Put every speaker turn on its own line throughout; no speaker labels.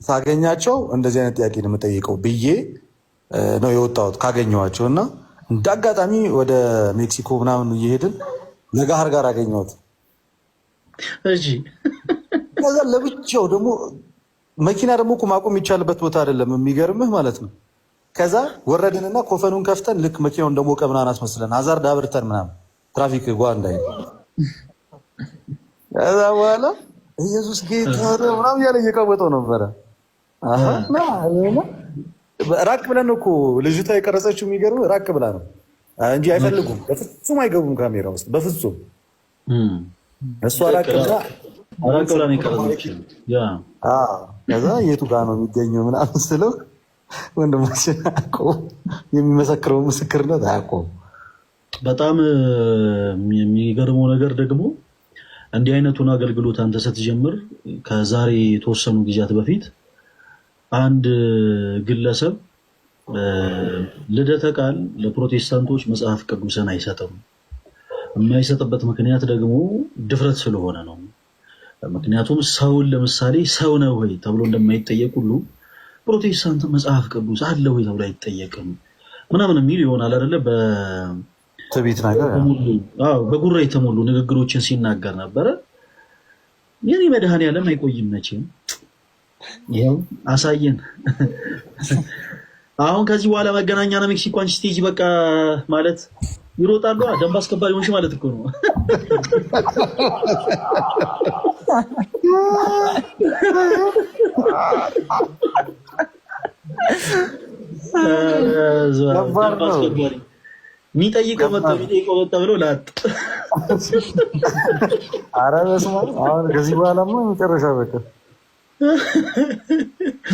ሳገኛቸው እንደዚህ አይነት ጥያቄ ነው የምጠይቀው ብዬ ነው የወጣሁት ካገኘኋቸው እና እንደ አጋጣሚ ወደ ሜክሲኮ ምናምን እየሄድን ለጋህር ጋር አገኘሁት።
እሺ
ከዛ ለብቻው ደግሞ መኪና ደግሞ እኮ ማቆም የሚቻልበት ቦታ አይደለም፣ የሚገርምህ ማለት ነው። ከዛ ወረድንና ኮፈኑን ከፍተን ልክ መኪናው እንደሞቀ ምናምን አስመስለን አዛርድ አብርተን ምናምን ትራፊክ ጓ እንዳይ ከዛ በኋላ ኢየሱስ ጌታ ነው ምናምን እያለ እየቀወጠው ነበረ። ራቅ ብለን እኮ ልጅቷ የቀረጸችው የሚገርም ራቅ ብላ ነው እንጂ አይፈልጉም፣ በፍጹም አይገቡም ካሜራ ውስጥ በፍጹም። እሷ ራቅ ብላ
ነው የቀረጸችው።
ከዛ የቱ ጋር ነው የሚገኘው ምናምን ስለው ወንድማችን አያውቀውም፣ የሚመሰክረው ምስክርነት አያውቀውም።
በጣም የሚገርመው ነገር ደግሞ እንዲህ አይነቱን አገልግሎት አንተ ስትጀምር ከዛሬ የተወሰኑ ጊዜያት በፊት አንድ ግለሰብ ልደተ ቃል ለፕሮቴስታንቶች መጽሐፍ ቅዱስን አይሰጥም። የማይሰጥበት ምክንያት ደግሞ ድፍረት ስለሆነ ነው። ምክንያቱም ሰውን ለምሳሌ ሰው ነው ወይ ተብሎ እንደማይጠየቅ ሁሉ ፕሮቴስታንት መጽሐፍ ቅዱስ አለ ወይ ተብሎ አይጠየቅም ምናምን የሚል ይሆናል አይደለ?
ትዕቢት ነገር
በጉራ የተሞሉ ንግግሮችን ሲናገር ነበረ። የኔ መድኃኔዓለም አይቆይም መቼም ይኸው አሳየን። አሁን ከዚህ በኋላ መገናኛ ነው ሜክሲኮ አንቺ ስቴጅ በቃ ማለት ይሮጣሉ። ደንብ አስከባሪ ሆንሽ ማለት እኮ ነው። የሚጠይቀው መጣ ብለው ላጥ።
ኧረ በስመ አብ። አሁን ከዚህ በኋላማ መጨረሻ በቃ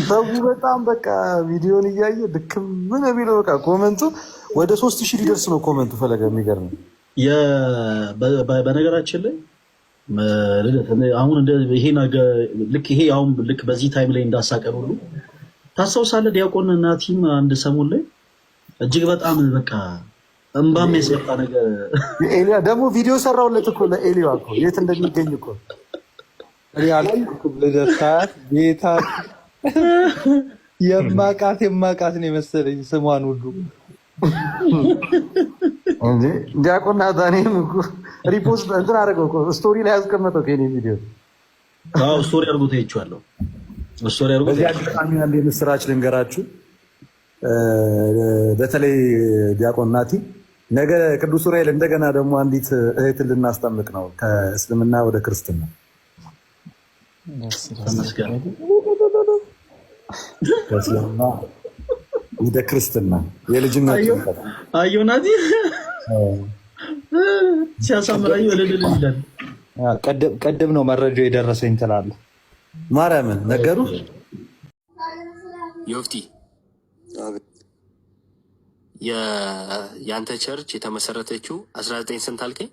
ሰው በጣም በቃ ቪዲዮን እያየ ድክም ምን ቢለው በቃ ኮመንቱ ወደ 3000 ሊደርስ ነው ኮመንቱ። ፈለገ የሚገርም
በነገራችን ላይ አሁን ይሄ ልክ ይሄ አሁን ልክ በዚህ ታይም ላይ እንዳሳቀን ሁሉ ታስታውሳለህ? ዲያቆን ናቲም አንድ ሰሞን ላይ እጅግ በጣም በቃ እንባ የሚያስወጣ ነገር
ኤልያ ደግሞ ቪዲዮ ሰራውለት እኮ ለኤልያ እኮ የት እንደሚገኝ እኮ
ልደርሳት ጌታ የማቃት ነው የመሰለኝ ስሟን ሁሉ
እንዴ ዲያቆን ናታኔም እኮ ሪፖስት እንትን አደረገው እኮ ስቶሪ ላይ ያስቀመጠው ከኔ ቪዲዮ።
ስቶሪ አድርጎ ተይቻለሁ። ስቶሪ አድርጎ
በዚህ አጋጣሚ አንድ የምስራች ልንገራችሁ። በተለይ ዲያቆን ናቲ ነገ ቅዱስ ዑራኤል እንደገና ደግሞ አንዲት እህትን ልናስጠምቅ ነው ከእስልምና ወደ ክርስትና። ከእስልምና ወደ ክርስትና የልጅነት
አዮናቲ ሲያሳምራዩ ወለደል ይላል።
ቀደም ነው መረጃው የደረሰኝ ትላለህ።
ማርያምን ነገሩ
ዮፍቲ የአንተ ቸርች የተመሰረተችው 19 ስንት አልከኝ?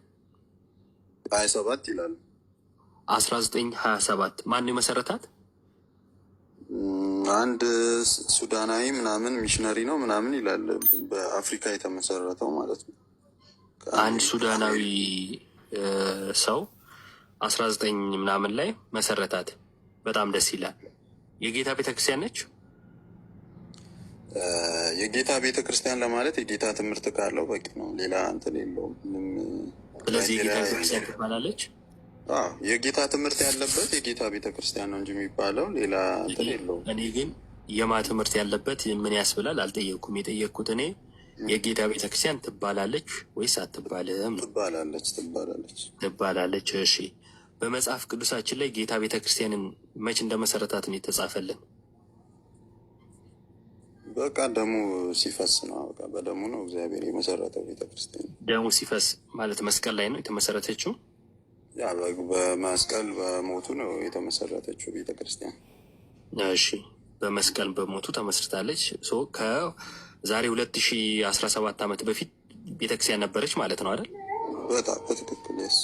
27 ይላል።
1927 ማን የመሰረታት?
አንድ ሱዳናዊ ምናምን ሚሽነሪ ነው ምናምን ይላል። በአፍሪካ የተመሰረተው ማለት ነው።
አንድ ሱዳናዊ ሰው 19 ምናምን ላይ መሰረታት። በጣም ደስ ይላል። የጌታ ቤተክርስቲያን ነች።
የጌታ ቤተክርስቲያን ለማለት የጌታ ትምህርት ካለው በቂ ነው። ሌላ እንትን የለውም።
ስለዚህ የጌታ ቤተክርስቲያን ትባላለች።
የጌታ ትምህርት ያለበት የጌታ ቤተክርስቲያን ነው እንጂ የሚባለው ሌላ እንትን የለውም።
እኔ ግን የማ ትምህርት ያለበት ምን ያስብላል አልጠየቅኩም። የጠየቅኩት እኔ የጌታ ቤተክርስቲያን ትባላለች ወይስ አትባልም? ትባላለች። እሺ፣ በመጽሐፍ ቅዱሳችን ላይ ጌታ ቤተክርስቲያንን መች እንደመሰረታት ነው የተጻፈልን?
በቃ ደሙ ሲፈስ ነው። በቃ በደሙ ነው እግዚአብሔር የመሰረተው ቤተክርስቲያን።
ደሙ ሲፈስ ማለት መስቀል ላይ ነው የተመሰረተችው።
ያ በመስቀል በሞቱ ነው የተመሰረተችው ቤተክርስቲያን።
እሺ፣ በመስቀል በሞቱ ተመስርታለች። ከዛሬ 2017 ዓመት በፊት ቤተክርስቲያን ነበረች ማለት ነው አይደል?
በጣም በትክክል ስ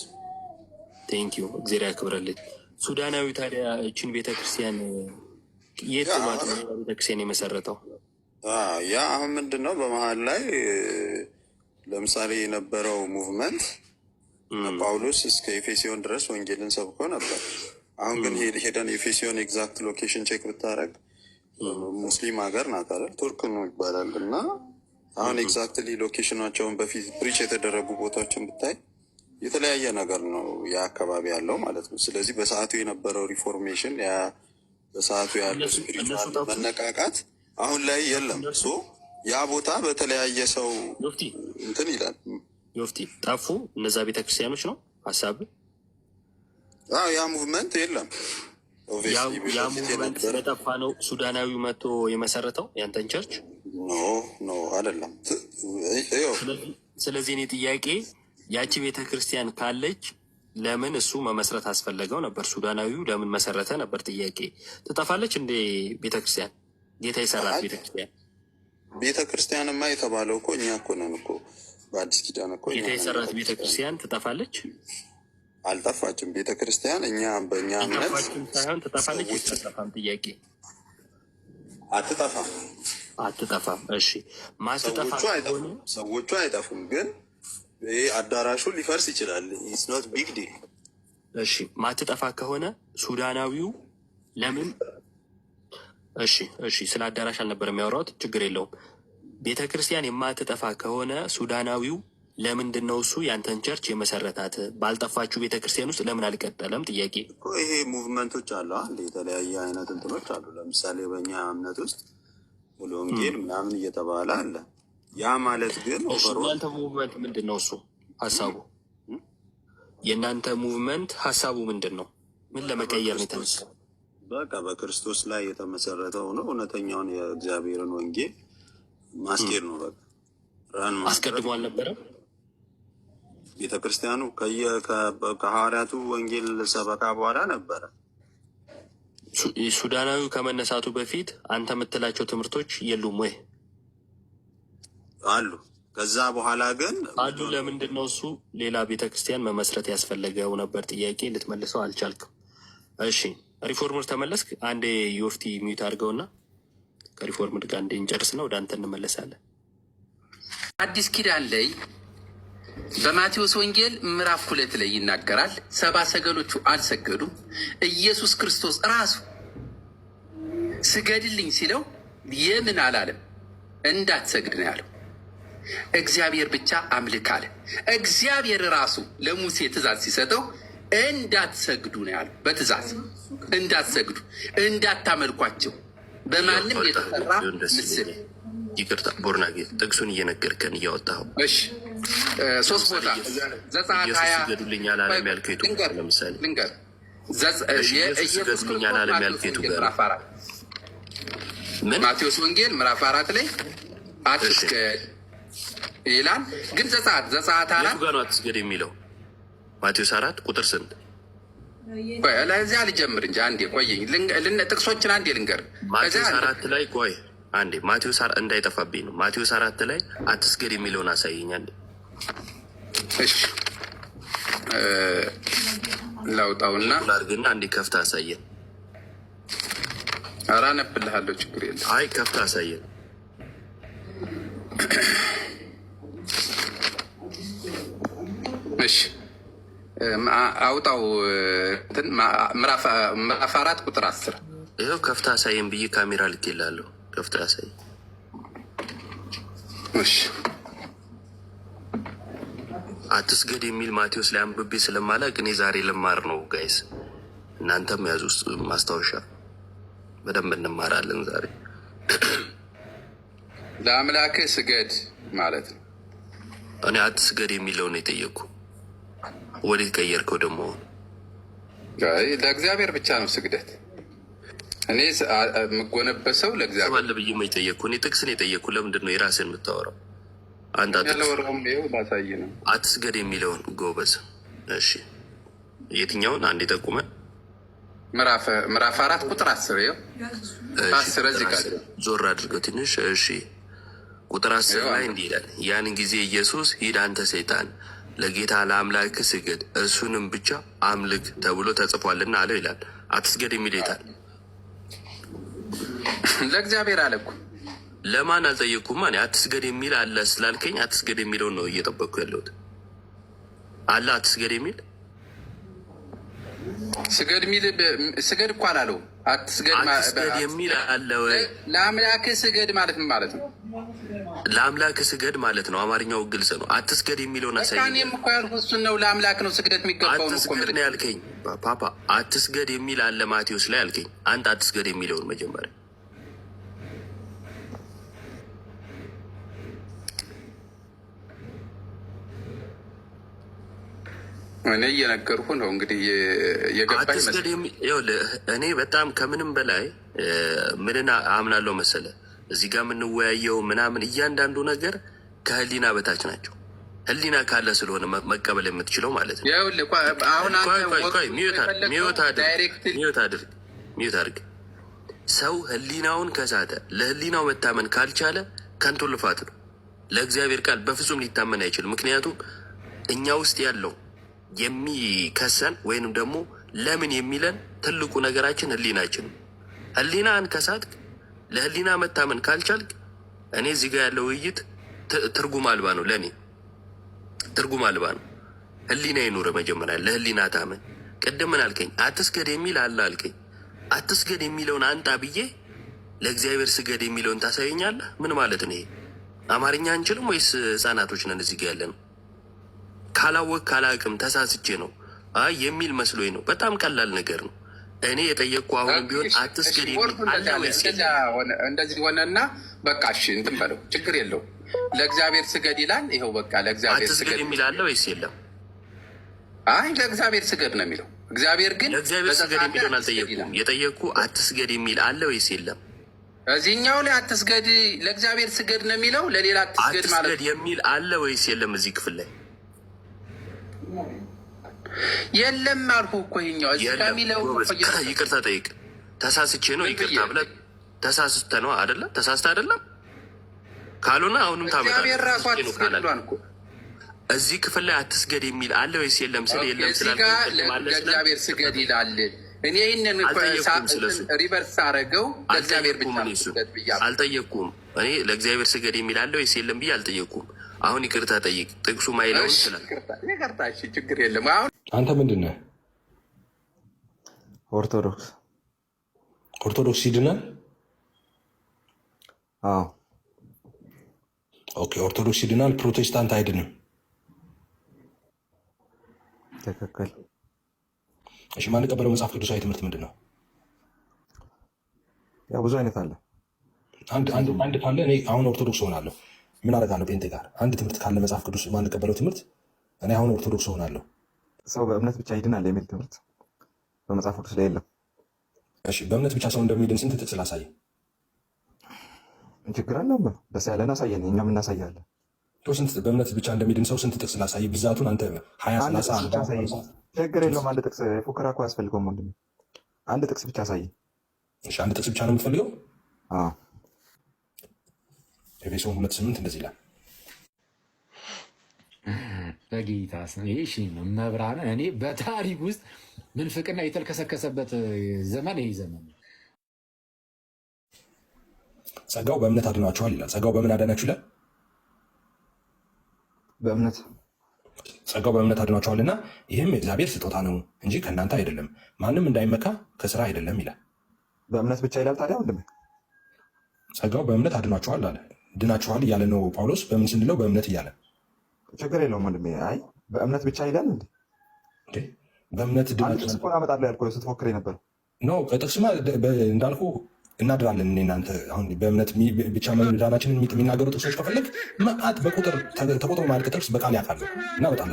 ቴንኪዩ፣ እግዚአብሔር ያክብረልኝ። ሱዳናዊ ታዲያ እችን ቤተክርስቲያን የት ቤተክርስቲያን የመሰረተው?
ያ አሁን ምንድን ነው በመሀል ላይ ለምሳሌ የነበረው ሙቭመንት ጳውሎስ እስከ ኤፌሲዮን ድረስ ወንጌልን ሰብኮ ነበር። አሁን ግን ሄደን ኤፌሲዮን ኤግዛክት ሎኬሽን ቼክ ብታረግ ሙስሊም ሀገር ናት አይደል? ቱርክ ነው ይባላል። እና አሁን ኤግዛክትሊ ሎኬሽናቸውን በፊት ፕሪች የተደረጉ ቦታዎችን ብታይ የተለያየ ነገር ነው የአካባቢ ያለው ማለት ነው። ስለዚህ በሰዓቱ የነበረው ሪፎርሜሽን በሰዓቱ ያለው ስፒሪቹዋል መነቃቃት አሁን ላይ የለም። ያ ቦታ በተለያየ ሰው እንትን ይላል።
ዮፍቲ ጠፉ እነዛ ቤተክርስቲያኖች ነው ሀሳብ።
ያ ሙቭመንት የለም።
ያ ሙቭመንት ስለጠፋ ነው ሱዳናዊው መጥቶ የመሰረተው ያንተን ቸርች?
ኖ አይደለም።
ስለዚህ እኔ ጥያቄ ያቺ ቤተክርስቲያን ካለች ለምን እሱ መመስረት አስፈለገው ነበር? ሱዳናዊው ለምን መሰረተ ነበር ጥያቄ። ትጠፋለች እንዴ ቤተክርስቲያን? ጌታ የሰራት ቤተክርስቲያን
ቤተክርስቲያንማ የተባለው እኮ እኛ እኮ ነን እኮ በአዲስ ኪዳን እኮ
ጌታ የሰራት ቤተክርስቲያን ትጠፋለች?
አልጠፋችም። ቤተክርስቲያን በእኛ እምነት
ሳይሆን ትጠፋለች። አትጠፋም? ጥያቄ አትጠፋም። እሺ
ሰዎቹ አይጠፉም፣ ግን ይህ አዳራሹ ሊፈርስ ይችላል። ኢትስ ኖት ቢግ ዲል።
እሺ ማትጠፋ ከሆነ ሱዳናዊው ለምን? እሺ ስለ አዳራሽ አልነበረም ያወራሁት፣ ችግር የለውም። ቤተ ክርስቲያን የማትጠፋ ከሆነ ሱዳናዊው ለምንድን ነው እሱ ያንተን ቸርች የመሰረታት? ባልጠፋችሁ ቤተ ክርስቲያን ውስጥ ለምን አልቀጠለም? ጥያቄ
ይሄ ሙቭመንቶች አሉ አንድ የተለያየ አይነት እንትኖች አሉ። ለምሳሌ በእኛ እምነት ውስጥ ሙሉ ወንጌል ምናምን እየተባለ አለ። ያ ማለት ግን
የእናንተ ሙቭመንት ምንድን ነው? እሱ ሀሳቡ የእናንተ ሙቭመንት ሀሳቡ ምንድን ነው? ምን ለመቀየር ነው የተነሳ?
በቃ በክርስቶስ ላይ የተመሰረተው ነው። እውነተኛውን የእግዚአብሔርን ወንጌል ማስኬድ ነው። በቃ ራን
አስቀድሞ አልነበረም
ቤተ ክርስቲያኑ ከሐዋርያቱ ወንጌል ሰበካ በኋላ ነበረ።
ሱዳናዊው ከመነሳቱ በፊት አንተ የምትላቸው ትምህርቶች የሉም ወይ?
አሉ። ከዛ በኋላ ግን
አሉ። ለምንድን ነው እሱ ሌላ ቤተ ክርስቲያን መመስረት ያስፈለገው ነበር? ጥያቄ ልትመልሰው አልቻልክም። እሺ ሪፎርመር ተመለስክ። አንዴ ዮፍቲ ሚዩት አድርገውና ከሪፎርመር ጋር አንዴ እንጨርስና ወደ አንተ እንመለሳለን።
አዲስ ኪዳን ላይ በማቴዎስ ወንጌል ምዕራፍ 2 ላይ ይናገራል። 70 ሰገሎቹ አልሰገዱም። ኢየሱስ ክርስቶስ ራሱ ስገድልኝ ሲለው የምን አላለም፣ እንዳትሰግድ ነው ያለው። እግዚአብሔር ብቻ አምልክ አለ። እግዚአብሔር ራሱ ለሙሴ ትእዛዝ ሲሰጠው እንዳትሰግዱ ነው ያለው። በትእዛዝ እንዳትሰግዱ፣ እንዳታመልኳቸው በማንም የተሰራ ምስል።
ይቅርታ ቦርናጌ ጥቅሱን እየነገርከን እያወጣኸው።
እሺ 3 ቦታ ዘጸአት 20
ስገዱልኝ አላለም ያልከው የቱ ጋር? ለምሳሌ
ልንገር
ኢየሱስ ስገዱልኝ አላለም ያልከው የቱ ጋር? ምን
ማቴዎስ ወንጌል ምዕራፍ 4 ላይ አትስገድ ይላል። ግን ዘጸአት 4
ጋር ነው አትስገድ የሚለው? ማቴዎስ 4 ቁጥር ስንት?
ቆይ ለዚያ ልጀምር እንጂ አንዴ ቆየኝ። ጥቅሶችን አንዴ ልንገር።
ማቴዎስ 4 ላይ ቆይ አንዴ ማቴዎስ 4 እንዳይጠፋብኝ ነው። ማቴዎስ 4 ላይ አትስገድ የሚለውን አሳየኝ አንዴ።
እሺ ላውጣውና
ላርግና አንዴ ከፍታ አሳየን።
ኧረ አነብልሃለሁ፣ ችግር የለም።
አይ ከፍታ አሳየን።
እሺ አውጣው። ምዕራፍ 4 ቁጥር 10
ይኸው ከፍታ አሳየን ብዬ ካሜራ ልኬልሃለሁ። ከፍታ አሳየን።
እሺ
አትስገድ የሚል ማቴዎስ ላይ አንብቤ ስለማላቅ እኔ ዛሬ ልማር ነው ጋይስ። እናንተም ያዙ ውስጥ ማስታወሻ፣ በደንብ እንማራለን ዛሬ።
ለአምላክህ ስገድ ማለት ነው።
እኔ አትስገድ የሚለው ነው የጠየቅኩ። ወዴት ቀየርከው ደግሞ?
ለእግዚአብሔር ብቻ ነው ስግደት። እኔ የምጎነበሰው ለእግዚአብሔር
ባለ ብዬ የጠየቅኩ እኔ ጥቅስ ነው የጠየቅኩ። ለምንድን ነው የራስን የምታወራው?
ያለወራውም ይኸው ላሳይ ነው።
አትስገድ የሚለውን ጎበዝ። እሺ የትኛውን? አንድ ጠቁመ።
ምዕራፍ 4 ቁጥር 10 ይኸው 10 እዚህ ጋር
ዞር አድርገው ትንሽ። እሺ ቁጥር 10 ላይ እንዲህ ይላል፣ ያን ጊዜ ኢየሱስ ሂድ አንተ ሰይጣን ለጌታ ለአምላክ ስገድ እሱንም ብቻ አምልክ ተብሎ ተጽፏልና አለው ይላል። አትስገድ የሚል ይታል
ለእግዚአብሔር አለ እኮ።
ለማን አልጠየቅኩም። እኔ አትስገድ የሚል አለ ስላልከኝ አትስገድ የሚለውን ነው እየጠበቅኩ ያለሁት። አለ አትስገድ የሚል
ስገድ የሚል ስገድ እኮ አላለው።
አትስገድ የሚል አለው።
ለአምላክህ ስገድ ማለት ምን ማለት ነው?
ለአምላክህ ስገድ ማለት ነው። አማርኛው ግልጽ ነው። አትስገድ የሚለውን አሳየኝ።
እኔም እኮ ያልኩህ እሱን ነው። ለአምላክ ነው ስግደት የሚገባው ነው እኮ
ነው ያልከኝ። ፓፓ አትስገድ የሚል አለ ማቴዎስ ላይ ያልከኝ። አንተ አትስገድ የሚለውን መጀመሪያ
እኔ እየነገርኩህ ነው እንግዲህ የገባኝ መስሎኝ።
እኔ በጣም ከምንም በላይ ምንን አምናለሁ መሰለ እዚህ ጋር የምንወያየው ምናምን እያንዳንዱ ነገር ከህሊና በታች ናቸው። ህሊና ካለ ስለሆነ መቀበል የምትችለው ማለት ነው። ሚዩት አድርግ። ሰው ህሊናውን ከሳተ ለህሊናው መታመን ካልቻለ ከንቱ ልፋት ነው። ለእግዚአብሔር ቃል በፍጹም ሊታመን አይችልም። ምክንያቱም እኛ ውስጥ ያለው የሚከሰን ወይንም ደግሞ ለምን የሚለን ትልቁ ነገራችን ህሊናችን። ህሊናን ከሳትክ ለህሊና መታመን ካልቻልክ እኔ እዚህ ጋር ያለው ውይይት ትርጉም አልባ ነው። ለእኔ ትርጉም አልባ ነው። ህሊና ይኑረ መጀመሪያ ለህሊና ታመን። ቅድም ምን አልከኝ? አትስገድ የሚል አለ አልከኝ። አትስገድ የሚለውን አንጣ ብዬ ለእግዚአብሔር ስገድ የሚለውን ታሳየኛለህ? ምን ማለት ነው ይሄ? አማርኛ አንችልም ወይስ ህጻናቶች ነን እዚህ ጋር ያለ ነው? ካላወቅ ካላቅም ተሳስቼ ነው የሚል መስሎኝ ነው። በጣም ቀላል ነገር ነው። እኔ የጠየቅኩ አሁንም ቢሆን አትስገድ የሚል አለ ወይስ
እንደዚህ ሆነና በቃ እሺ እንትን በለው ችግር የለው ለእግዚአብሔር ስገድ ይላል። ይኸው በቃ ለእግዚአብሔር ስገድ
የሚል አለ ወይስ የለም?
አይ ለእግዚአብሔር ስገድ ነው የሚለው። እግዚአብሔር ግን
ለእግዚአብሔር ስገድ የሚለውን አልጠየቅኩም። የጠየቅኩ አትስገድ የሚል አለ ወይስ የለም?
እዚህኛው ላይ አትስገድ ለእግዚአብሔር ስገድ ነው የሚለው። ለሌላ አትስገድ ማለት
አትስገድ የሚል አለ ወይስ የለም? እዚህ ክፍል ላይ
የለም አልኩህ እኮ ይኸኛው እዚህ ጋር የሚለው
ይቅርታ ጠይቅ። ተሳስቼ ነው ይቅርታ ብለህ ተሳስተህ ነው አይደለ? ተሳስተህ አይደለም ካልሆነ አሁንም
እግዚአብሔር ራሱ አትስገድ ብሏል እኮ።
እዚህ ክፍል ላይ አትስገድ የሚል አለ ወይስ የለም? ስለ የለም
ለእግዚአብሔር ስገድ ይላል። እኔ ይህንን ሪቨርስ አረገው ለእግዚአብሔር ብቻ ስገድ ብያለሁ።
አልጠየቅኩም። እኔ ለእግዚአብሔር ስገድ የሚል አለ ወይስ የለም ብዬ አልጠየቅኩም። አሁን ይቅርታ ጠይቅ። ጥቅሱ ማይለውን ይችላል።
ይቅርታ እሺ፣ ችግር የለም። አሁን
አንተ ምንድን ነህ?
ኦርቶዶክስ።
ኦርቶዶክስ ይድናል?
አዎ።
ኦኬ፣ ኦርቶዶክስ ይድናል፣ ፕሮቴስታንት አይድንም።
ትክክል።
እሺ፣ ማንቀበለው መጽሐፍ ቅዱሳዊ ትምህርት ምንድን ነው?
ያው ብዙ አይነት አለ።
አንድ ካለ እኔ አሁን ኦርቶዶክስ ሆናለሁ። ምን አደርጋለሁ? ጴንጤ ጋር አንድ ትምህርት ካለ መጽሐፍ ቅዱስ ማንቀበለው ትምህርት እኔ አሁን ኦርቶዶክስ ሆናለሁ።
ሰው በእምነት ብቻ ይድናል የሚል ትምህርት በመጽሐፍ ቅዱስ ላይ የለም።
እሺ፣ በእምነት ብቻ ሰው እንደሚድን ስንት ጥቅስ ላሳየን?
ችግር አለው? ደስ ያለን አሳየን፣ እኛም እናሳያለን።
በእምነት ብቻ እንደሚድን ሰው ስንት ጥቅስ ላሳይ? ብዛቱን አንተ 20 30
ችግር የለውም። አንድ ጥቅስ ፉከራ እኮ አያስፈልገውም ወንድሜ። አንድ ጥቅስ ብቻ አሳየን።
እሺ፣ አንድ ጥቅስ ብቻ ነው የምትፈልገው?
አዎ።
ኤፌሶን 2:8 እንደዚህ ይላል።
በጌታ ስም ይሄ ነው መብራን። እኔ በታሪክ ውስጥ ምንፍቅና የተልከሰከሰበት ዘመን ይሄ ዘመን ነው።
ጸጋው በእምነት አድኗቸዋል ይላል። ጸጋው በምን አዳናችሁ ይላል?
በእምነት
ጸጋው በእምነት አድኗቸዋልና ይህም የእግዚአብሔር ስጦታ ነው እንጂ ከእናንተ አይደለም፣ ማንም እንዳይመካ ከስራ አይደለም ይላል።
በእምነት ብቻ ይላል። ታዲያ ወንድሜ
ጸጋው በእምነት አድኗቸዋል አለ። ድናችኋል እያለ ነው ጳውሎስ። በምን ስንለው? በእምነት እያለ።
ችግር የለውም ወንድሜ። አይ በእምነት ብቻ ይላል እንዴ?
በእምነት
ድናችሁ እኮ አመጣለሁ ያልኩህ ስትፎክር የነበረው
ነው። ጥቅስማ እንዳልኩ እናድራለን። እኔ እናንተ አሁን በእምነት ብቻ መዳናችንን የሚናገሩ ጥቅሶች ከፈለግ መዓት በቁጥር ተቆጥሮ ማለቅ ጥቅስ በቃል ያውቃሉ እና በጣም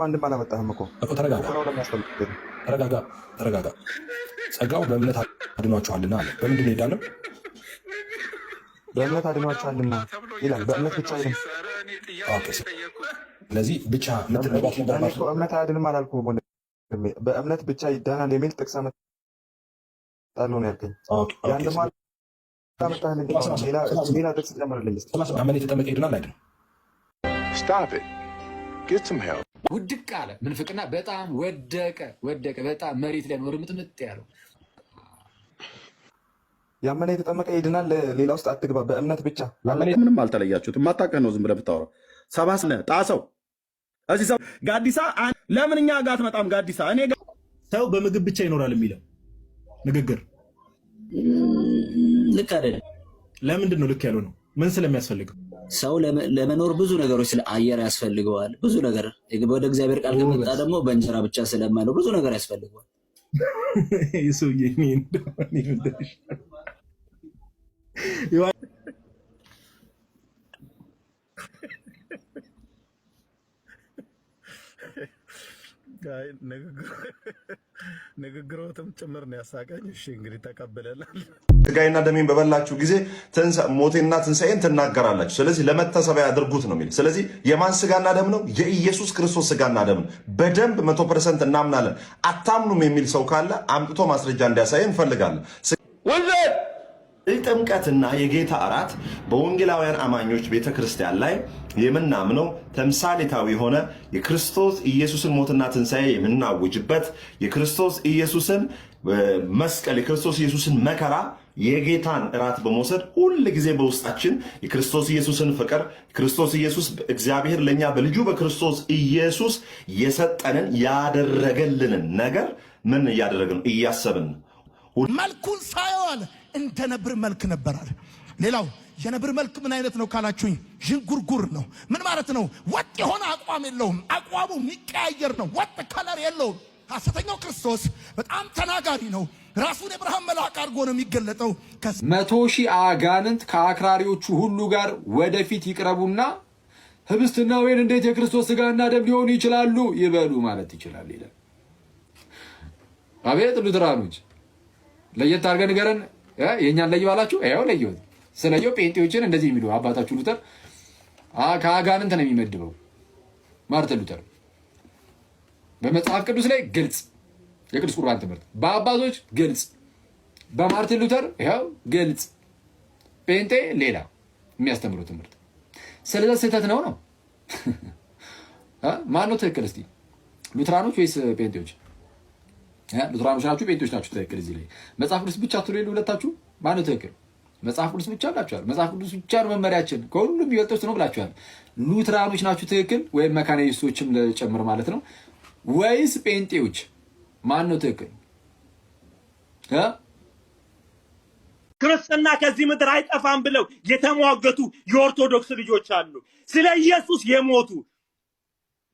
አንድም አላመጣህም እኮ።
ተረጋጋ። ጸጋው በእምነት አድኗችኋልና አለ። በምንድን ነው የዳነው?
በእምነት አድኗችኋልና ይላል። በእምነት ብቻ ይልም።
ስለዚህ ብቻ
እምነት አያድንም አላልኩም ወንድሜ። በእምነት ብቻ ይዳናል የሚል ጥቅስ አመጣለሁ ነው ያልከኝ። ሌላ ጥቅስ ጨምርልኝ።
አመን የተጠመቀ ይድናል አይድንም?
ውድቅ አለ። ምንፍቅና በጣም ወደቀ። በጣም መሬት ላይ ነው ርምጥምጥ ያለው።
ያመነ የተጠመቀ ይድናል። ሌላ ውስጥ አትግባ። በእምነት ብቻ
ምንም አልተለያችሁትም። የማታውቀን ነው ዝም ብለህ ብታወራው። ሰባስነ ጣሰው እዚህ ሰው ጋዲሳ ለምን እኛ ጋር አትመጣም? ጋዲሳ እኔ
ሰው በምግብ ብቻ ይኖራል የሚለው ንግግር
ልክ አይደለም።
ለምንድን ነው ልክ ያለው ነው? ምን ስለሚያስፈልገው?
ሰው ለመኖር ብዙ ነገሮች ስለ አየር ያስፈልገዋል። ብዙ ነገር ወደ እግዚአብሔር ቃል ከመጣ ደግሞ በእንጀራ ብቻ ስለማይኖር ብዙ ነገር ያስፈልገዋል።
ይሱዬ
ንግግሮትም ጭምር ነው ያሳቀኝ። እሺ እንግዲህ ተቀብለናል።
ስጋዬና ደሜን በበላችሁ ጊዜ ሞቴና ትንሣኤን ትናገራላችሁ፣ ስለዚህ ለመታሰቢያ ያድርጉት ነው የሚል። ስለዚህ የማን ስጋና ደም ነው? የኢየሱስ ክርስቶስ ስጋና ደም ነው። በደንብ 100% እናምናለን። አታምኑም የሚል ሰው ካለ አምጥቶ ማስረጃ እንዲያሳይ እንፈልጋለን። ጥምቀትና የጌታ እራት በወንጌላውያን አማኞች ቤተክርስቲያን ላይ የምናምነው ተምሳሌታዊ የሆነ የክርስቶስ ኢየሱስን ሞትና ትንሣኤ የምናውጅበት የክርስቶስ ኢየሱስን መስቀል የክርስቶስ ኢየሱስን መከራ የጌታን እራት በመውሰድ ሁል ጊዜ በውስጣችን የክርስቶስ ኢየሱስን ፍቅር ክርስቶስ ኢየሱስ እግዚአብሔር ለኛ በልጁ በክርስቶስ ኢየሱስ የሰጠንን ያደረገልንን ነገር ምን እያደረግን እያሰብን
መልኩን ሳይሆን እንደ ነብር መልክ ነበራል። ሌላው የነብር መልክ ምን አይነት ነው ካላችሁኝ፣ ዥንጉርጉር ነው። ምን ማለት ነው? ወጥ የሆነ አቋም የለውም። አቋሙ የሚቀያየር ነው። ወጥ ከለር የለውም። ሐሰተኛው ክርስቶስ በጣም ተናጋሪ ነው። ራሱን የብርሃን መልአክ አድርጎ ነው የሚገለጠው።
100,000 አጋንንት ከአክራሪዎቹ ሁሉ ጋር ወደፊት ይቅረቡና ህብስትና ወይን እንዴት የክርስቶስ ስጋና ደም ሊሆኑ ይችላሉ ይበሉ ማለት ይችላል ይላል። አቤት ሉትራኖች ለየት አድርገህ ንገረን። የእኛን ለዩ አላችሁ። ያው ለየው ስለየው ጴንጤዎችን እንደዚህ የሚሉ አባታችሁ ሉተር ከአጋንንት ነው የሚመድበው። ማርቲን ሉተር በመጽሐፍ ቅዱስ ላይ ግልጽ የቅዱስ ቁርባን ትምህርት፣ በአባቶች ግልጽ፣ በማርቲን ሉተር ያው ግልጽ። ጴንጤ ሌላ የሚያስተምረው ትምህርት ስለዚህ ስህተት ነው። ማን ነው ትክክል? እስቲ ሉትራኖች ወይስ ጴንጤዎች? ሉትራኖች ናችሁ ጴንጤዎች ናችሁ? ትክክል። እዚህ ላይ መጽሐፍ ቅዱስ ብቻ ትሉ ሁለታችሁ ማነው ትክክል? መጽሐፍ ቅዱስ ብቻ ብላችኋል። መጽሐፍ ቅዱስ ብቻ ነው መመሪያችን፣ ከሁሉም የሚበልጠው ነው ብላችኋል። ሉትራኖች ናችሁ ትክክል፣ ወይም መካኒስቶችም ጨምር ማለት ነው፣ ወይስ ጴንጤዎች? ማን ነው ትክክል?
ክርስትና ከዚህ ምድር አይጠፋም ብለው የተሟገቱ የኦርቶዶክስ ልጆች አሉ፣ ስለ ኢየሱስ የሞቱ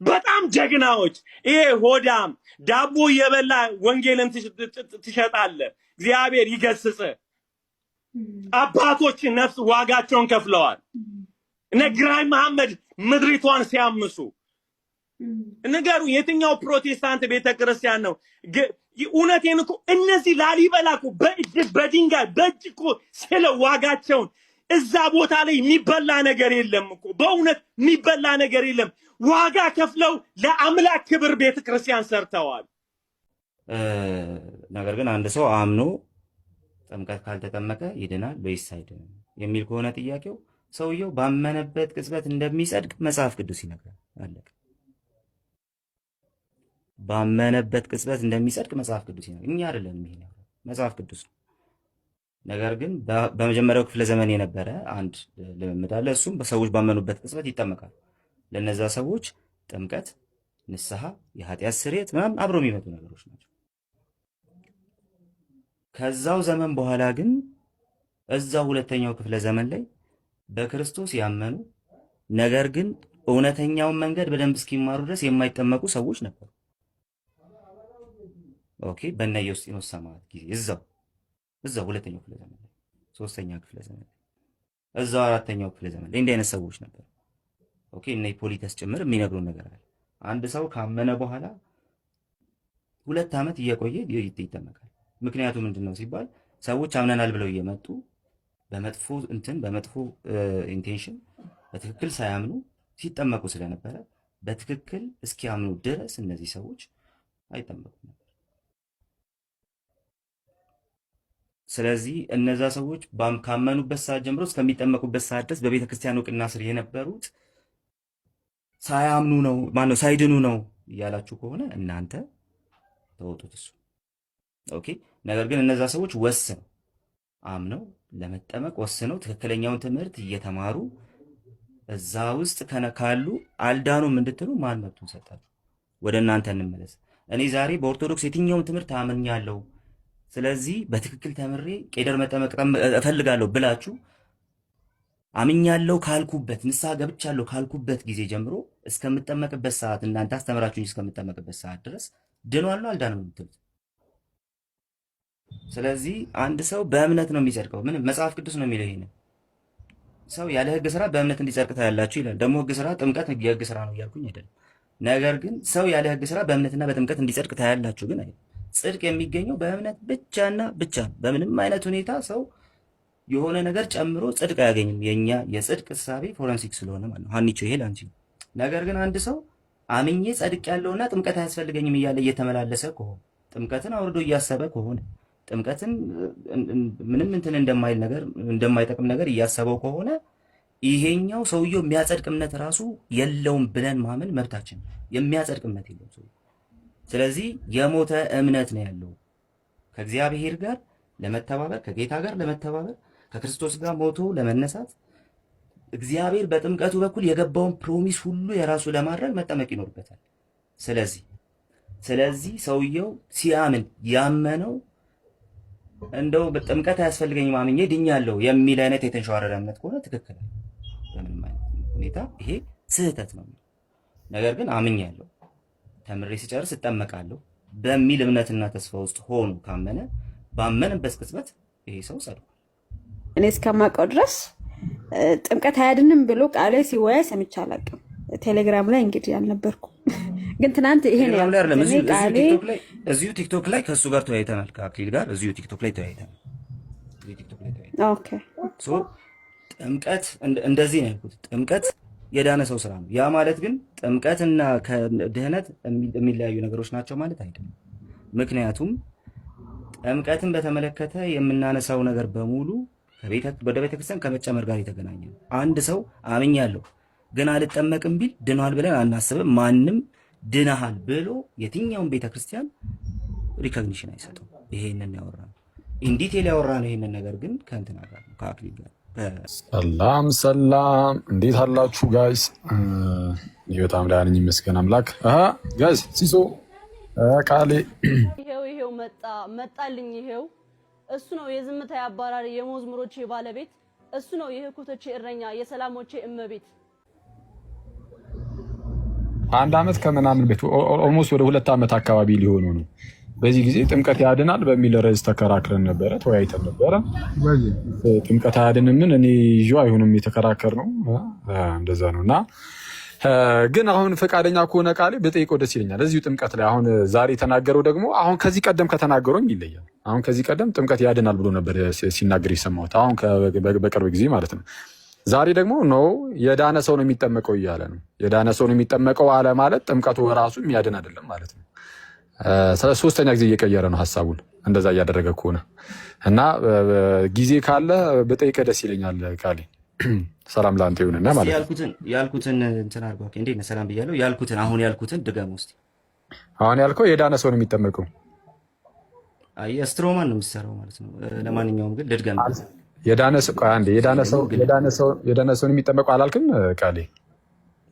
በጣም ጀግናዎች። ይሄ ሆዳም ዳቦ የበላ ወንጌልን ትሸጣለ። እግዚአብሔር ይገስጽ። አባቶች ነፍስ ዋጋቸውን ከፍለዋል። እነ ግራኝ መሐመድ ምድሪቷን ሲያምሱ ንገሩ። የትኛው ፕሮቴስታንት ቤተክርስቲያን ነው? እውነቴን እኮ እነዚህ ላሊበላ እኮ በድንጋይ በእጅ እኮ ስለ ዋጋቸውን እዛ ቦታ ላይ የሚበላ ነገር የለም እኮ በእውነት የሚበላ ነገር የለም። ዋጋ ከፍለው ለአምላክ ክብር ቤተክርስቲያን ሰርተዋል።
ነገር ግን አንድ ሰው አምኖ ጥምቀት ካልተጠመቀ ይድናል ወይስ አይድንም የሚል ከሆነ ጥያቄው ሰውየው ባመነበት ቅጽበት እንደሚጸድቅ መጽሐፍ ቅዱስ ይነግራል። አለቀ። ባመነበት ቅጽበት እንደሚጸድቅ መጽሐፍ ቅዱስ ይነግራል። እኛ አይደለም ይሄ ነገር መጽሐፍ ቅዱስ ነው። ነገር ግን በመጀመሪያው ክፍለ ዘመን የነበረ አንድ ልምምድ አለ። እሱም በሰዎች ባመኑበት ቅጽበት ይጠመቃል። ለነዛ ሰዎች ጥምቀት፣ ንስሐ፣ የኃጢአት ስርየት ምናምን አብረው የሚመጡ ነገሮች ናቸው። ከዛው ዘመን በኋላ ግን እዛው ሁለተኛው ክፍለ ዘመን ላይ በክርስቶስ ያመኑ ነገር ግን እውነተኛውን መንገድ በደንብ እስኪማሩ ድረስ የማይጠመቁ ሰዎች ነበሩ። ኦኬ፣ በእነ ዮስጢኖስ ሰማዕት ጊዜ እዛው ሁለተኛው ክፍለ ዘመን ላይ፣ ሶስተኛ ክፍለ ዘመን ላይ፣ እዛው አራተኛው ክፍለ ዘመን ላይ እንዲህ አይነት ሰዎች ነበሩ። ኦኬ፣ እነ ፖሊተስ ጭምር የሚነግሩን ነገር አለ። አንድ ሰው ካመነ በኋላ 2 ዓመት እየቆየ ይጠመቃል። ምክንያቱ ምንድነው ሲባል ሰዎች አምነናል ብለው እየመጡ በመጥፎ ኢንቴንሽን በትክክል ሳያምኑ ሲጠመቁ ስለነበረ በትክክል እስኪያምኑ ድረስ እነዚህ ሰዎች አይጠመቁም ነበር። ስለዚህ እነዛ ሰዎች ካመኑበት ሰዓት ጀምሮ እስከሚጠመቁበት ሰዓት ድረስ በቤተ ክርስቲያን እውቅና ስር የነበሩት ሳያምኑ ነው፣ ማነው ሳይድኑ ነው እያላችሁ ከሆነ እናንተ ተወጡት እሱ። ኦኬ። ነገር ግን እነዛ ሰዎች ወስነው አምነው ለመጠመቅ ወስነው ትክክለኛውን ትምህርት እየተማሩ እዛ ውስጥ ካሉ አልዳኑም እንድትሉ ማን መብቱን ሰጣችሁ? ወደ እናንተ እንመለስ። እኔ ዛሬ በኦርቶዶክስ የትኛውም ትምህርት አምኛለሁ፣ ስለዚህ በትክክል ተምሬ ቄደር መጠመቅ እፈልጋለሁ ብላችሁ አምኛለሁ ካልኩበት ንስሐ ገብቻለሁ ካልኩበት ጊዜ ጀምሮ እስከምጠመቅበት ሰዓት እናንተ አስተምራችሁኝ እስከምጠመቅበት ሰዓት ድረስ ድኗል ነው አልዳንም የምትሉት? ስለዚህ አንድ ሰው በእምነት ነው የሚጸድቀው። ምን መጽሐፍ ቅዱስ ነው የሚለው ይሄን ሰው ያለ ሕግ ስራ በእምነት እንዲጸድቅ ታያላችሁ ይላል። ደግሞ ሕግ ስራ ጥምቀት የሕግ ስራ ነው እያልኩኝ አይደለም። ነገር ግን ሰው ያለ ሕግ ስራ በእምነትና በጥምቀት እንዲጸድቅ ታያላችሁ ግን አይደለም። ጽድቅ የሚገኘው በእምነት ብቻና ብቻ ነው። በምንም አይነት ሁኔታ ሰው የሆነ ነገር ጨምሮ ጽድቅ አያገኝም። የኛ የጽድቅ እሳቤ ፎረንሲክ ስለሆነ ማለት ነው። ሀኒቾ ይሄ ላንቺ። ነገር ግን አንድ ሰው አምኜ ጸድቅ ያለውና ጥምቀት አያስፈልገኝም እያለ እየተመላለሰ ከሆነ ጥምቀትን አውርዶ እያሰበ ከሆነ ጥምቀትን ምንም እንትን እንደማይል ነገር እንደማይጠቅም ነገር እያሰበው ከሆነ ይሄኛው ሰውየው የሚያጸድቅ እምነት ራሱ የለውም ብለን ማመን መብታችን። የሚያጸድቅ እምነት የለውም ሰው። ስለዚህ የሞተ እምነት ነው ያለው። ከእግዚአብሔር ጋር ለመተባበር ከጌታ ጋር ለመተባበር ከክርስቶስ ጋር ሞቶ ለመነሳት እግዚአብሔር በጥምቀቱ በኩል የገባውን ፕሮሚስ ሁሉ የራሱ ለማድረግ መጠመቅ ይኖርበታል። ስለዚህ ሰውየው ሲያምን ያመነው እንደው በጥምቀት አያስፈልገኝም አምኜ ድኛለሁ የሚል አይነት የተንሸዋረረ እምነት ከሆነ ትክክል በምንም አይነት ሁኔታ ይሄ ስህተት ነው። ነገር ግን አምኛለሁ ተምሬ ሲጨርስ እጠመቃለሁ በሚል እምነትና ተስፋ ውስጥ ሆኖ ካመነ ባመነበት ቅጽበት ይሄ ሰው ጸድቋል።
እኔ እስከማውቀው ድረስ ጥምቀት አያድንም ብሎ ቃሌ ሲወያይ ሰምቼ አላውቅም። ቴሌግራም ላይ እንግዲህ አልነበርኩም፣ ግን ትናንት ይሄ ነው
እዚሁ ቲክቶክ ላይ ከእሱ ጋር ተወያይተናል። ከአክሊል ጋር እዚሁ ቲክቶክ ላይ ተወያይተናል።
ኦኬ
ሶ ጥምቀት እንደዚህ ነው ያልኩት። ጥምቀት የዳነ ሰው ስራ ነው። ያ ማለት ግን ጥምቀትና ከድህነት የሚለያዩ ነገሮች ናቸው ማለት አይደለም። ምክንያቱም ጥምቀትን በተመለከተ የምናነሳው ነገር በሙሉ ወደ ቤተክርስቲያን ከመጨመር ጋር የተገናኘ ነው። አንድ ሰው አምኛለሁ ግን አልጠመቅም ቢል ድኗል ብለን አናስብም። ማንም ድነሃል ብሎ የትኛውን ቤተክርስቲያን ሪኮግኒሽን አይሰጠው። ይሄንን ያወራ ነው ኢንዲቴል ያወራ ነው። ይሄንን ነገር ግን ከእንትና ጋር ነው ከአክሊል ጋር።
ሰላም እንዴት አላችሁ ጋይስ? እኔ በጣም ደህና ነኝ ይመስገን አምላክ። ጋይስ ሲሶ ቃሌ
ይሄው መጣልኝ። ይሄው እሱ ነው የዝምታ አባራሪ የመዝሙሮቼ ባለቤት እሱ ነው የህኩቶቼ እረኛ የሰላሞቼ እመቤት።
አንድ አመት ከምናምን ቤት ኦልሞስት ወደ 2 አመት አካባቢ ሊሆኑ ነው። በዚህ ጊዜ ጥምቀት ያድናል በሚል ርዕስ ተከራክረን ነበረ፣ ተወያይተን ነበረ። ጥምቀት አያድንም እኔ ይዤው አይሆንም የተከራከር ነው እንደዛ ነው። እና ግን አሁን ፈቃደኛ ከሆነ ቃሌ በጠይቀው ደስ ይለኛል። እዚሁ ጥምቀት ላይ አሁን ዛሬ የተናገረው ደግሞ አሁን ከዚህ ቀደም ከተናገረው ይለያል። አሁን ከዚህ ቀደም ጥምቀት ያድናል ብሎ ነበር ሲናገር የሰማሁት፣ አሁን በቅርብ ጊዜ ማለት ነው። ዛሬ ደግሞ ነው የዳነ ሰው ነው የሚጠመቀው እያለ ነው። የዳነ ሰው ነው የሚጠመቀው አለ ማለት ጥምቀቱ ራሱ የሚያድን አይደለም ማለት ነው። ሶስተኛ ጊዜ እየቀየረ ነው ሀሳቡን እንደዛ እያደረገ ከሆነ እና ጊዜ ካለ በጠይቀ ደስ ይለኛል ቃሌ። ሰላም ላንተ ይሁንና ማለት
ያልኩትን እንትን አድርጓ። እንዴት ነህ? ሰላም ብያለሁ። አሁን ያልኩትን ድገም ውስጥ
አሁን ያልከው የዳነ ሰው ነው የሚጠመቀው።
አይ ስትሮማን ነው የሚሰራው ማለት ነው። ለማንኛውም ግን ልድገም።
የዳነ ሰው ነው የሚጠመቀው አላልክም ቃሌ?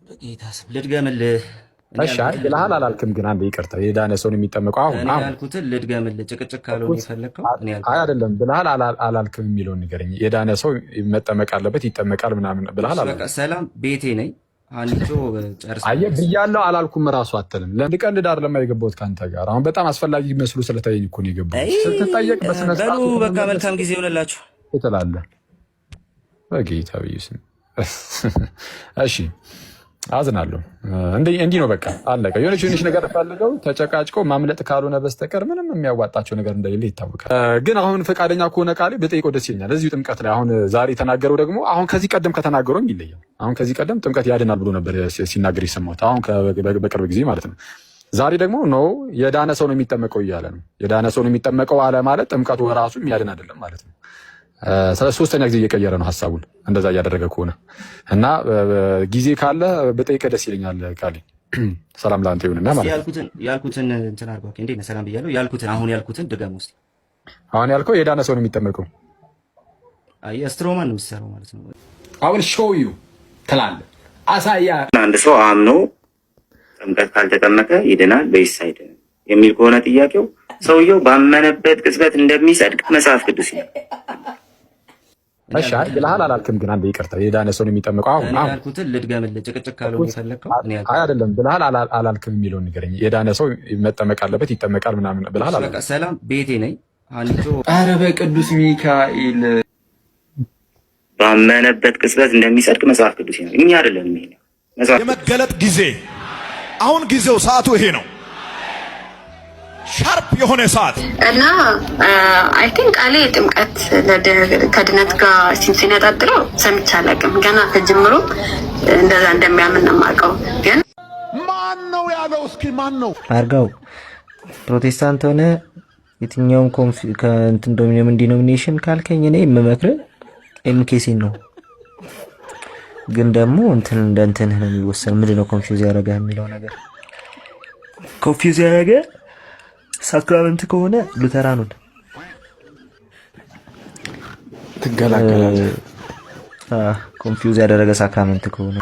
በጌታ ስም ልድገምልህ።
እሺ ብለሃል አላልክም? ግን አንዴ ይቅርታ፣ የዳነ ሰው ነው የሚጠመቀው። አሁን
ያልኩትን ልድገምልህ። ጭቅጭቅ ካልሆነ የፈለግከው
አይ አይደለም ብለሃል አላልክም የሚለውን ንገረኝ። የዳነ ሰው መጠመቅ አለበት ይጠመቃል ምናምን ብለሃል አላልክም?
ሰላም ቤቴ ነኝ አንቺ ጨርሰ
አየህ ብያለሁ አላልኩም? ራሱ አትልም። ለቀልድ አይደለም የገባሁት ከአንተ ጋር። አሁን በጣም አስፈላጊ መስሎ ስለታየኝ እኮ ነው የገባሁት። ስትጠየቅ በስነ ስርዓት
በሉ በቃ መልካም ጊዜ ይሆንላችሁ
ትላለህ በጌታ ብይስም። እሺ አዝናለሁ። እንዲህ ነው በቃ አለቀ። የሆነች ነገር ፈልገው ተጨቃጭቀው ማምለጥ ካልሆነ በስተቀር ምንም የሚያዋጣቸው ነገር እንደሌለ ይታወቃል። ግን አሁን ፈቃደኛ ከሆነ ቃሌ በጠይቀው ደስ ይለኛል። እዚሁ ጥምቀት ላይ አሁን ዛሬ የተናገረው ደግሞ አሁን ከዚህ ቀደም ከተናገረው ይለያል። አሁን ከዚህ ቀደም ጥምቀት ያድናል ብሎ ነበር ሲናገር የሰማሁት፣ አሁን በቅርብ ጊዜ ማለት ነው። ዛሬ ደግሞ ነው የዳነ ሰው ነው የሚጠመቀው እያለ ነው። የዳነ ሰው ነው የሚጠመቀው አለ ማለት ጥምቀቱ ራሱ የሚያድን አይደለም ማለት ነው። ሶስተኛ ጊዜ እየቀየረ ነው ሀሳቡን እንደዛ እያደረገ ከሆነ እና ጊዜ ካለ በጠይቀ ደስ ይለኛል ቃሌ። ሰላም ላንተ ይሁንና ማለት
ያልኩትን እንትን አድርጓ። እንዴት ነህ? ሰላም ብያለሁ። አሁን ያልኩትን ድገም ውስጥ
አሁን ያልከው የዳነ ሰው ነው የሚጠመቀው።
አይ ስትሮማን ነው የሚሰራው ማለት ነው።
አሁን ሾው ዩ ትላለህ አሳያ።
አንድ ሰው አምኖ ጥምቀት ካልተጠመቀ ይድናል ወይስ አይድንም? የሚል ከሆነ ጥያቄው ሰውየው ባመነበት ቅጽበት እንደሚጸድቅ መጽሐፍ ቅዱስ ይላል።
እሺ ብለሃል አላልክም? ግን አንድ ይቅርታ፣ የዳነ ሰውን የሚጠምቀው አሁን
ያልኩትን ልድገምልህ። ጭቅጭቅ ካልሆነ የፈለግከው
አይደለም ብለሃል አላልክም የሚለውን ንገረኝ። የዳነ ሰው መጠመቅ አለበት ይጠመቃል ምናምን ብለሃል አላልክም?
ሰላም ቤቴ ነኝ አንጆ
ኧረ በቅዱስ ሚካኤል
ባመነበት ቅጽበት እንደሚጸድቅ መጽሐፍ ቅዱስ ይላል። እኛ አይደለም ይሄ
የመገለጥ ጊዜ አሁን ጊዜው ሰዓቱ ይሄ ነው። ሻርፕ የሆነ ሰዓት
እና አይ ቲንክ ቃሌ ጥምቀት ከድነት ጋር ሲነጣጥለው ሰምቼ አላውቅም። ገና ከጅምሮ እንደዛ እንደሚያምን ነው የማውቀው። ግን
ማን ነው ያለው? እስኪ ማን ነው
አርጋው? ፕሮቴስታንት ሆነ የትኛውም ከእንትን ዲኖሚኔሽን ካልከኝ እኔ የምመክርህ ኤምኬሲን ነው። ግን ደግሞ እንትን እንደ እንትንህ ነው የሚወሰን። ምንድን ነው ኮንፊውዝ ያደረገ የሚለው ነገር ኮንፊውዝ ያደረገ ሳክራመንት ከሆነ ሉተራኑን
ትገላገላለህ።
ኮንፊውዝ ያደረገ ሳክራመንት ከሆነ